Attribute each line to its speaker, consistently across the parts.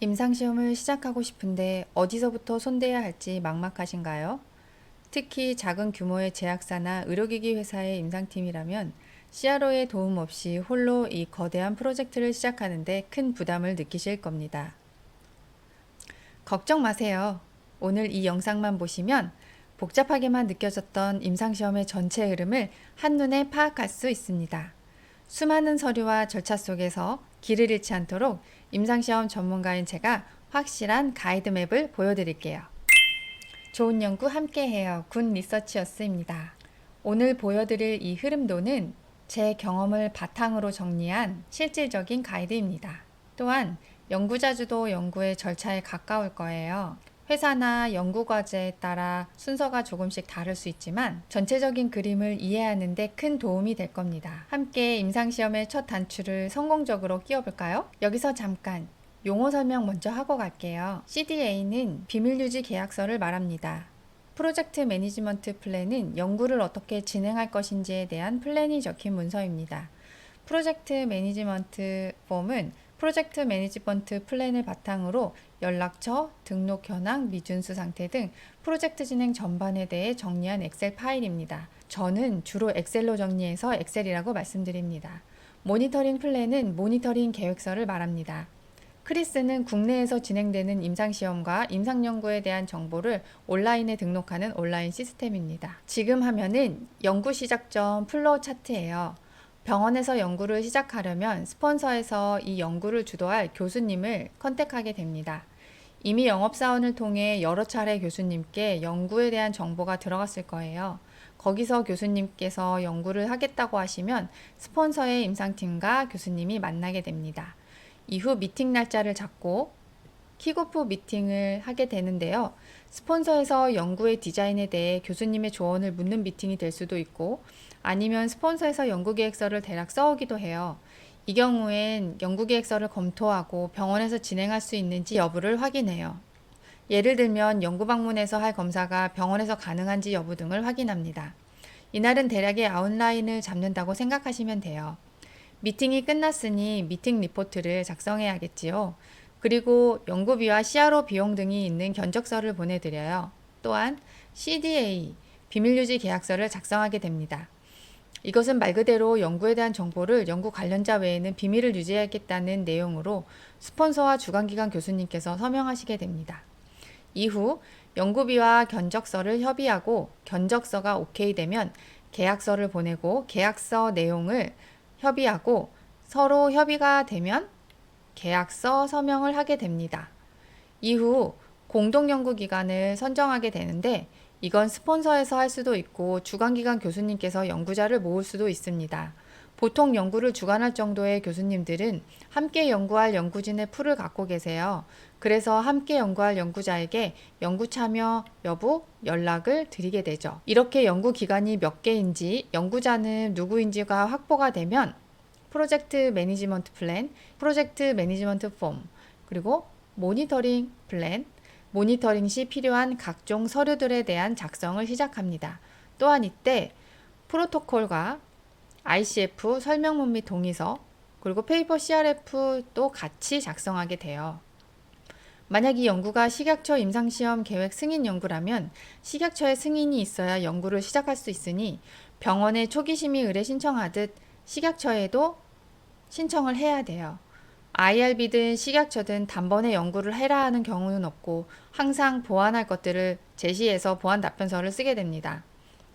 Speaker 1: 임상시험을 시작하고 싶은데 어디서부터 손대야 할지 막막하신가요? 특히 작은 규모의 제약사나 의료기기 회사의 임상팀이라면 CRO의 도움 없이 홀로 이 거대한 프로젝트를 시작하는데 큰 부담을 느끼실 겁니다. 걱정 마세요. 오늘 이 영상만 보시면 복잡하게만 느껴졌던 임상시험의 전체 흐름을 한눈에 파악할 수 있습니다. 수많은 서류와 절차 속에서 길을 잃지 않도록 임상시험 전문가인 제가 확실한 가이드맵을 보여드릴게요. 좋은 연구 함께해요. 군 리서치어스입니다. 오늘 보여드릴 이 흐름도는 제 경험을 바탕으로 정리한 실질적인 가이드입니다. 또한 연구자주도 연구의 절차에 가까울 거예요. 회사나 연구과제에 따라 순서가 조금씩 다를 수 있지만 전체적인 그림을 이해하는 데 큰 도움이 될 겁니다. 함께 임상시험의 첫 단추를 성공적으로 끼워볼까요? 여기서 잠깐 용어 설명 먼저 하고 갈게요. CDA는 비밀유지 계약서를 말합니다. 프로젝트 매니지먼트 플랜은 연구를 어떻게 진행할 것인지에 대한 플랜이 적힌 문서입니다. 프로젝트 매니지먼트 폼은 프로젝트 매니지먼트 플랜을 바탕으로 연락처, 등록 현황, 미준수 상태 등 프로젝트 진행 전반에 대해 정리한 엑셀 파일입니다. 저는 주로 엑셀로 정리해서 엑셀이라고 말씀드립니다. 모니터링 플랜은 모니터링 계획서를 말합니다. 크리스는 국내에서 진행되는 임상시험과 임상연구에 대한 정보를 온라인에 등록하는 온라인 시스템입니다. 지금 화면은 연구 시작 전 플로우 차트예요. 병원에서 연구를 시작하려면 스폰서에서 이 연구를 주도할 교수님을 컨택하게 됩니다. 이미 영업사원을 통해 여러 차례 교수님께 연구에 대한 정보가 들어갔을 거예요. 거기서 교수님께서 연구를 하겠다고 하시면 스폰서의 임상팀과 교수님이 만나게 됩니다. 이후 미팅 날짜를 잡고 킥오프 미팅을 하게 되는데요. 스폰서에서 연구의 디자인에 대해 교수님의 조언을 묻는 미팅이 될 수도 있고 아니면 스폰서에서 연구계획서를 대략 써오기도 해요. 이 경우엔 연구계획서를 검토하고 병원에서 진행할 수 있는지 여부를 확인해요. 예를 들면 연구방문에서 할 검사가 병원에서 가능한지 여부 등을 확인합니다. 이날은 대략의 아웃라인을 잡는다고 생각하시면 돼요. 미팅이 끝났으니 미팅 리포트를 작성해야겠지요. 그리고 연구비와 CRO 비용 등이 있는 견적서를 보내드려요. 또한 CDA, 비밀유지 계약서를 작성하게 됩니다. 이것은 말 그대로 연구에 대한 정보를 연구 관련자 외에는 비밀을 유지하겠다는 내용으로 스폰서와 주관기관 교수님께서 서명하시게 됩니다. 이후 연구비와 견적서를 협의하고 견적서가 오케이 되면 계약서를 보내고 계약서 내용을 협의하고 서로 협의가 되면 계약서 서명을 하게 됩니다. 이후 공동연구기관을 선정하게 되는데 이건 스폰서에서 할 수도 있고 주관기관 교수님께서 연구자를 모을 수도 있습니다. 보통 연구를 주관할 정도의 교수님들은 함께 연구할 연구진의 풀을 갖고 계세요. 그래서 함께 연구할 연구자에게 연구 참여 여부 연락을 드리게 되죠. 이렇게 연구 기관이 몇 개인지 연구자는 누구인지가 확보가 되면 프로젝트 매니지먼트 플랜, 프로젝트 매니지먼트 폼, 그리고 모니터링 플랜, 모니터링 시 필요한 각종 서류들에 대한 작성을 시작합니다. 또한 이때 프로토콜과 ICF 설명문 및 동의서, 그리고 페이퍼 CRF도 같이 작성하게 돼요. 만약 이 연구가 식약처 임상시험 계획 승인 연구라면 식약처의 승인이 있어야 연구를 시작할 수 있으니 병원에 초기심의 의뢰 신청하듯 식약처에도 신청을 해야 돼요. IRB든 식약처든 단번에 연구를 해라 하는 경우는 없고 항상 보완할 것들을 제시해서 보완 답변서를 쓰게 됩니다.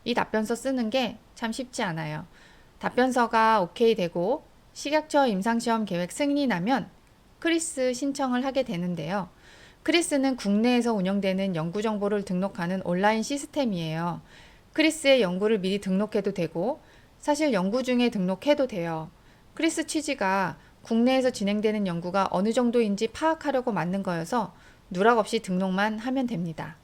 Speaker 1: 이 답변서 쓰는 게 참 쉽지 않아요. 답변서가 오케이 되고 식약처 임상시험 계획 승인이 나면 크리스 신청을 하게 되는데요. 크리스는 국내에서 운영되는 연구 정보를 등록하는 온라인 시스템이에요. 크리스의 연구를 미리 등록해도 되고 사실 연구 중에 등록해도 돼요. 크리스 취지가 국내에서 진행되는 연구가 어느 정도인지 파악하려고 만든 거여서 누락 없이 등록만 하면 됩니다.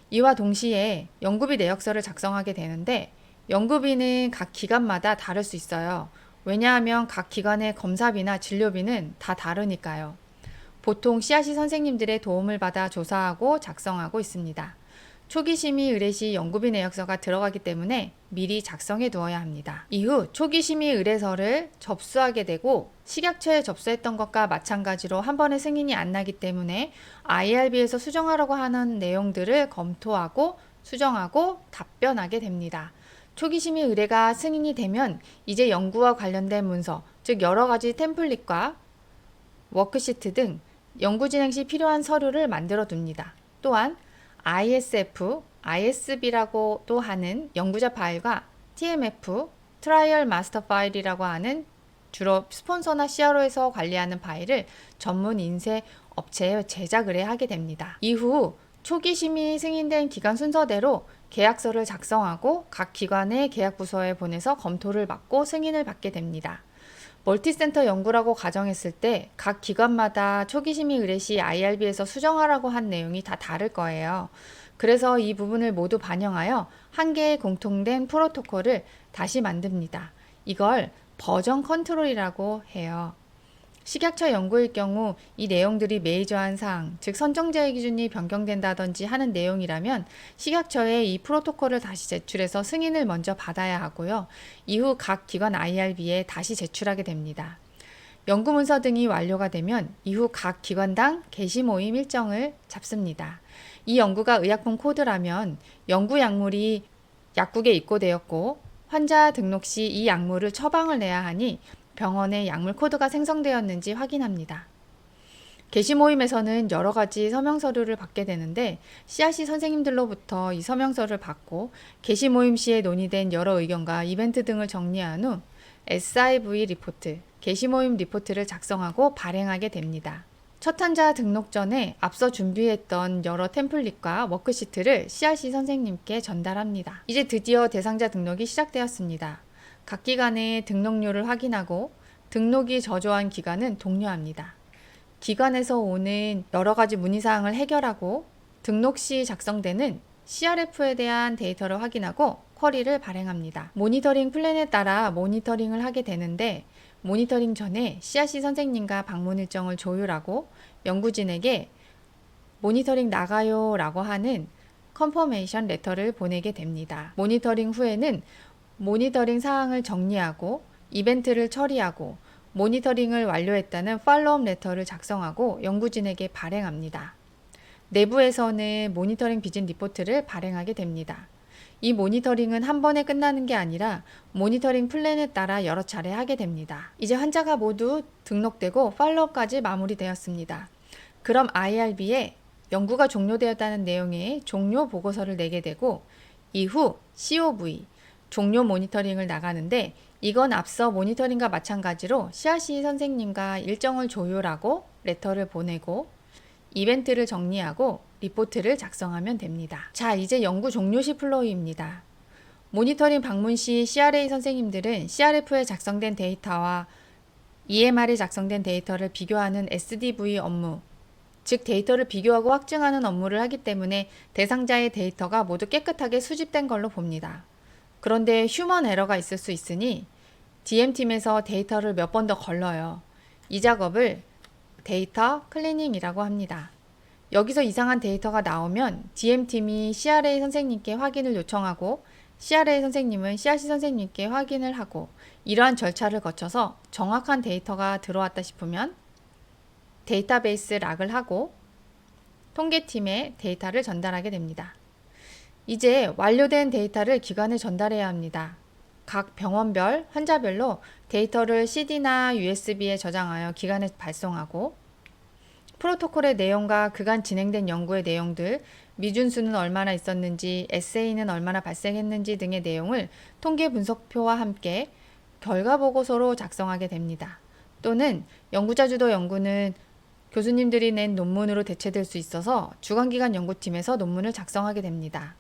Speaker 1: 이와 동시에 연구비 내역서를 작성하게 되는데 연구비는 각 기관마다 다를 수 있어요. 왜냐하면 각 기관의 검사비나 진료비는 다 다르니까요. 보통 씨앗이 선생님들의 도움을 받아 조사하고 작성하고 있습니다. 초기 심의 의뢰 시 연구비 내역서가 들어가기 때문에 미리 작성해 두어야 합니다. 이후 초기 심의 의뢰서를 접수하게 되고 식약처에 접수했던 것과 마찬가지로 한 번에 승인이 안 나기 때문에 IRB에서 수정하라고 하는 내용들을 검토하고 수정하고 답변하게 됩니다. 초기 심의 의뢰가 승인이 되면 이제 연구와 관련된 문서, 즉 여러 가지 템플릿과 워크시트 등 연구 진행 시 필요한 서류를 만들어 둡니다. 또한 ISF, ISB라고도 하는 연구자 파일과 TMF, 트라이얼 마스터 파일이라고 하는 주로 스폰서나 CRO에서 관리하는 파일을 전문 인쇄 업체에 제작 의뢰하게 됩니다. 이후 초기 심의 승인된 기간 순서대로 계약서를 작성하고 각 기관의 계약 부서에 보내서 검토를 받고 승인을 받게 됩니다. 멀티센터 연구라고 가정했을 때 각 기관마다 초기 심의 의뢰 시 IRB에서 수정하라고 한 내용이 다 다를 거예요. 그래서 이 부분을 모두 반영하여 한 개의 공통된 프로토콜을 다시 만듭니다. 이걸 버전 컨트롤이라고 해요. 식약처 연구일 경우 이 내용들이 메이저한 사항, 즉 선정제의 기준이 변경된다든지 하는 내용이라면 식약처에 이 프로토콜을 다시 제출해서 승인을 먼저 받아야 하고요. 이후 각 기관 IRB에 다시 제출하게 됩니다. 연구 문서 등이 완료가 되면 이후 각 기관당 게시 모임 일정을 잡습니다. 이 연구가 의약품 코드라면 연구 약물이 약국에 입고되었고 환자 등록 시 이 약물을 처방을 내야 하니 병원에 약물 코드가 생성되었는지 확인합니다. 게시 모임에서는 여러 가지 서명 서류를 받게 되는데 CRC 선생님들로부터 이 서명서를 받고 게시 모임 시에 논의된 여러 의견과 이벤트 등을 정리한 후 SIV 리포트, 게시 모임 리포트를 작성하고 발행하게 됩니다. 첫 환자 등록 전에 앞서 준비했던 여러 템플릿과 워크시트를 CRC 선생님께 전달합니다. 이제 드디어 대상자 등록이 시작되었습니다. 각 기관의 등록료를 확인하고 등록이 저조한 기관은 독려합니다. 기관에서 오는 여러 가지 문의사항을 해결하고 등록 시 작성되는 CRF에 대한 데이터를 확인하고 쿼리를 발행합니다. 모니터링 플랜에 따라 모니터링을 하게 되는데 모니터링 전에 CRC 선생님과 방문 일정을 조율하고 연구진에게 모니터링 나가요 라고 하는 컨퍼메이션 레터를 보내게 됩니다. 모니터링 후에는 모니터링 사항을 정리하고 이벤트를 처리하고 모니터링을 완료했다는 팔로우업 레터를 작성하고 연구진에게 발행합니다. 내부에서는 모니터링 비전 리포트를 발행하게 됩니다. 이 모니터링은 한 번에 끝나는 게 아니라 모니터링 플랜에 따라 여러 차례 하게 됩니다. 이제 환자가 모두 등록되고 팔로우업까지 마무리되었습니다. 그럼 IRB에 연구가 종료되었다는 내용의 종료 보고서를 내게 되고 이후 COV, 종료 모니터링을 나가는데 이건 앞서 모니터링과 마찬가지로 CRC 선생님과 일정을 조율하고 레터를 보내고 이벤트를 정리하고 리포트를 작성하면 됩니다. 자, 이제 연구 종료 시 플로우입니다. 모니터링 방문 시 CRA 선생님들은 CRF에 작성된 데이터와 EMR에 작성된 데이터를 비교하는 SDV 업무, 즉 데이터를 비교하고 확증하는 업무를 하기 때문에 대상자의 데이터가 모두 깨끗하게 수집된 걸로 봅니다. 그런데 휴먼 에러가 있을 수 있으니 DM팀에서 데이터를 몇 번 더 걸러요. 이 작업을 데이터 클리닝이라고 합니다. 여기서 이상한 데이터가 나오면 DM팀이 CRA 선생님께 확인을 요청하고 CRA 선생님은 CRC 선생님께 확인을 하고 이러한 절차를 거쳐서 정확한 데이터가 들어왔다 싶으면 데이터베이스 락을 하고 통계팀에 데이터를 전달하게 됩니다. 이제 완료된 데이터를 기관에 전달해야 합니다. 각 병원별, 환자별로 데이터를 CD나 USB에 저장하여 기관에 발송하고 프로토콜의 내용과 그간 진행된 연구의 내용들, 미준수는 얼마나 있었는지, 에세이는 얼마나 발생했는지 등의 내용을 통계 분석표와 함께 결과 보고서로 작성하게 됩니다. 또는 연구자 주도 연구는 교수님들이 낸 논문으로 대체될 수 있어서 주관기관 연구팀에서 논문을 작성하게 됩니다.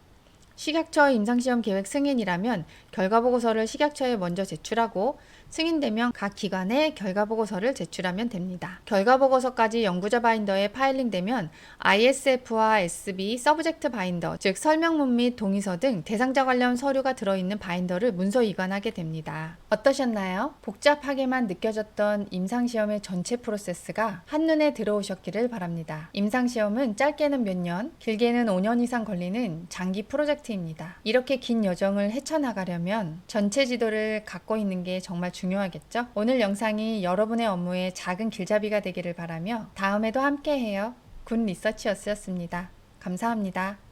Speaker 1: 식약처 임상시험 계획 승인이라면 결과보고서를 식약처에 먼저 제출하고 승인되면 각 기관에 결과보고서를 제출하면 됩니다. 결과보고서까지 연구자 바인더에 파일링되면 ISF와 SB, 서브젝트 바인더, 즉 설명문 및 동의서 등 대상자 관련 서류가 들어있는 바인더를 문서 이관하게 됩니다. 어떠셨나요? 복잡하게만 느껴졌던 임상시험의 전체 프로세스가 한눈에 들어오셨기를 바랍니다. 임상시험은 짧게는 몇 년, 길게는 5년 이상 걸리는 장기 프로젝트입니다. 이렇게 긴 여정을 헤쳐나가려면 전체 지도를 갖고 있는 게 정말 중요하겠죠? 오늘 영상이 여러분의 업무에 작은 길잡이가 되기를 바라며 다음에도 함께해요. 굿 리서치였습니다. 감사합니다.